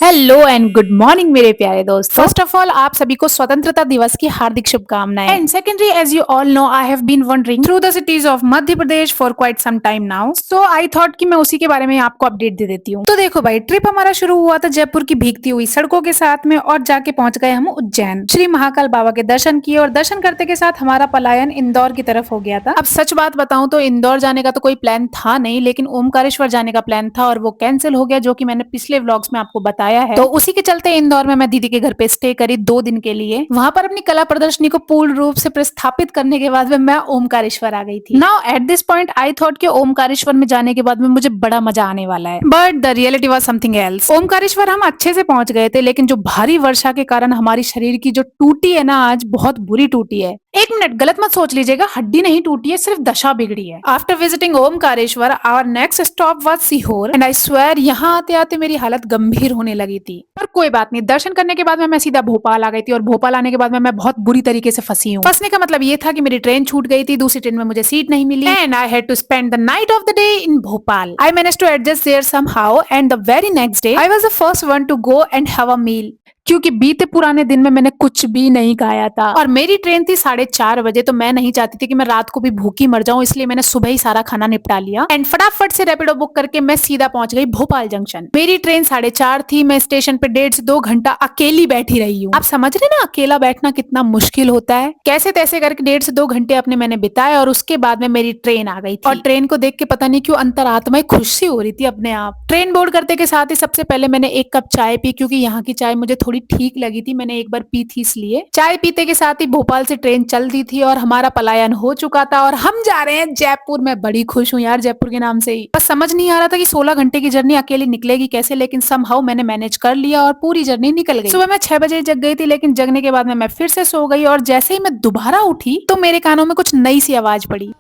Hello and good morning मेरे प्यारे दोस्त। फर्स्ट ऑफ ऑल आप सभी को स्वतंत्रता दिवस की हार्दिक शुभकामनाएं। And secondary, as you all know, I have been wandering through the cities of Madhya Pradesh for quite some time now, so I thought कि मैं उसी के बारे में आपको अपडेट दे देती हूँ। तो देखो भाई, ट्रिप हमारा शुरू हुआ था जयपुर की भीगती हुई सड़कों के साथ में और जाके पहुंच गए हम उज्जैन। श्री महाकाल बाबा के दर्शन किए और दर्शन करते के साथ हमारा पलायन इंदौर की तरफ हो गया था। अब सच बात बताऊं तो इंदौर जाने का तो कोई प्लान था नहीं, लेकिन ओमकारेश्वर जाने का प्लान था और वो कैंसिल हो गया, जो कि मैंने पिछले व्लॉग्स में आपको बताया है। तो उसी के चलते इंदौर में मैं दीदी के घर पे स्टे करी 2 दिन के लिए। वहां पर अपनी कला प्रदर्शनी को पूर्ण रूप से प्रस्थापित करने के बाद में मैं ओमकारेश्वर आ गई थी। Now at this point I thought कि ओमकारेश्वर में जाने के बाद में मुझे बड़ा मजा आने वाला है, but the reality was something else. Omkareshwar हम अच्छे से पहुंच गए थे, लेकिन जो भारी वर्षा के कारण हमारी शरीर की जो टूटी है ना, आज बहुत बुरी टूटी है। एक मिनट, गलत मत सोच लीजिएगा, हड्डी नहीं टूटी है, सिर्फ दशा बिगड़ी है। After visiting Omkareshwar our next stop was Sehore and I swear यहाँ आते आते मेरी हालत गंभीर होने लगी थी। पर कोई बात नहीं, दर्शन करने के बाद में मैं सीधा भोपाल आ गई थी और भोपाल आने के बाद में मैं बहुत बुरी तरीके से फंसी हूँ। फंसने का मतलब ये था कि मेरी ट्रेन छूट गई थी, दूसरी ट्रेन में मुझे सीट नहीं मिली and I had to spend the night of the day in Bhopal. I managed to adjust there somehow and the very next day I was the first one to go and have a meal, क्योंकि बीते पुराने दिन में मैंने कुछ भी नहीं खाया था और मेरी ट्रेन थी 4:30 बजे। तो मैं नहीं चाहती थी कि मैं रात को भी भूखी मर जाऊं, इसलिए मैंने सुबह ही सारा खाना निपटा लिया एंड फटाफट से रैपिडो बुक करके मैं सीधा पहुंच गई भोपाल जंक्शन। मेरी ट्रेन 4:30 थी, मैं स्टेशन पे 1.5 से 2 घंटा अकेली बैठी रही हूँ। आप समझ रहे ना अकेला बैठना कितना मुश्किल होता है। कैसे तैसे करके 1.5 से 2 घंटे अपने मैंने बिताए और उसके बाद में मेरी ट्रेन आ गई थी। और ट्रेन को देख के पता नहीं क्यों अंतरात्मा खुशी हो रही थी अपने आप। ट्रेन बोर्ड करते के साथ ही सबसे पहले मैंने 1 कप चाय पी, क्योंकि यहाँ की चाय मुझे थोड़ी ठीक लगी थी, मैंने एक बार पी थी इसलिए। चाय पीते के साथ ही भोपाल से ट्रेन चल दी थी और हमारा पलायन हो चुका था और हम जा रहे हैं जयपुर। मैं बड़ी खुश हूँ यार जयपुर के नाम से ही। बस समझ नहीं आ रहा था कि 16 घंटे की जर्नी अकेली निकलेगी कैसे, लेकिन समहाउ मैंने मैनेज कर लिया और पूरी जर्नी निकल गई। सुबह मैं 6 बजे जग गई थी, लेकिन जगने के बाद में मैं फिर से सो गई और जैसे ही मैं दोबारा उठी तो मेरे कानों में कुछ नई सी आवाज पड़ी।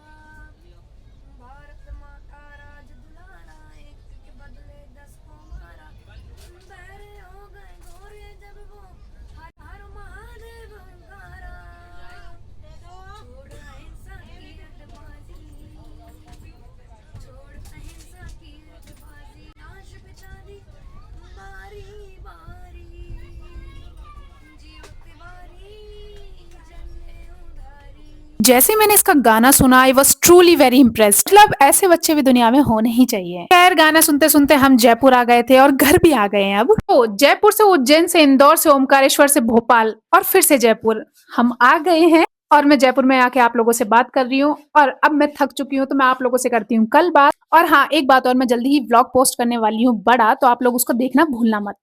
भारत माता राज दुलारा, एक के बदले 10 को मारा। बहरे हो गए गोरे जब वो हर हर महादेव गारा। छोड़ अहिंसा की रटबाजी, छोड़ अहिंसा की रटबाजी, लाश बिछा दी बारी बारी। जीव तिवारी जन्ने उधारी। जैसे मैंने इसका गाना सुना I was truly very impressed. मतलब ऐसे बच्चे भी दुनिया में होने ही चाहिए। खैर गाना सुनते सुनते हम जयपुर आ गए थे और घर भी आ गए हैं। अब तो जयपुर से उज्जैन से इंदौर से ओमकारेश्वर से भोपाल और फिर से जयपुर हम आ गए हैं और मैं जयपुर में आके आप लोगों से बात कर रही हूँ और अब मैं थक चुकी हूँ, तो मैं आप लोगों से करती हूँ कल बात। और हाँ, एक बात और, मैं जल्दी ही व्लॉग पोस्ट करने वाली हूँ बड़ा, तो आप लोग उसको देखना भूलना मत।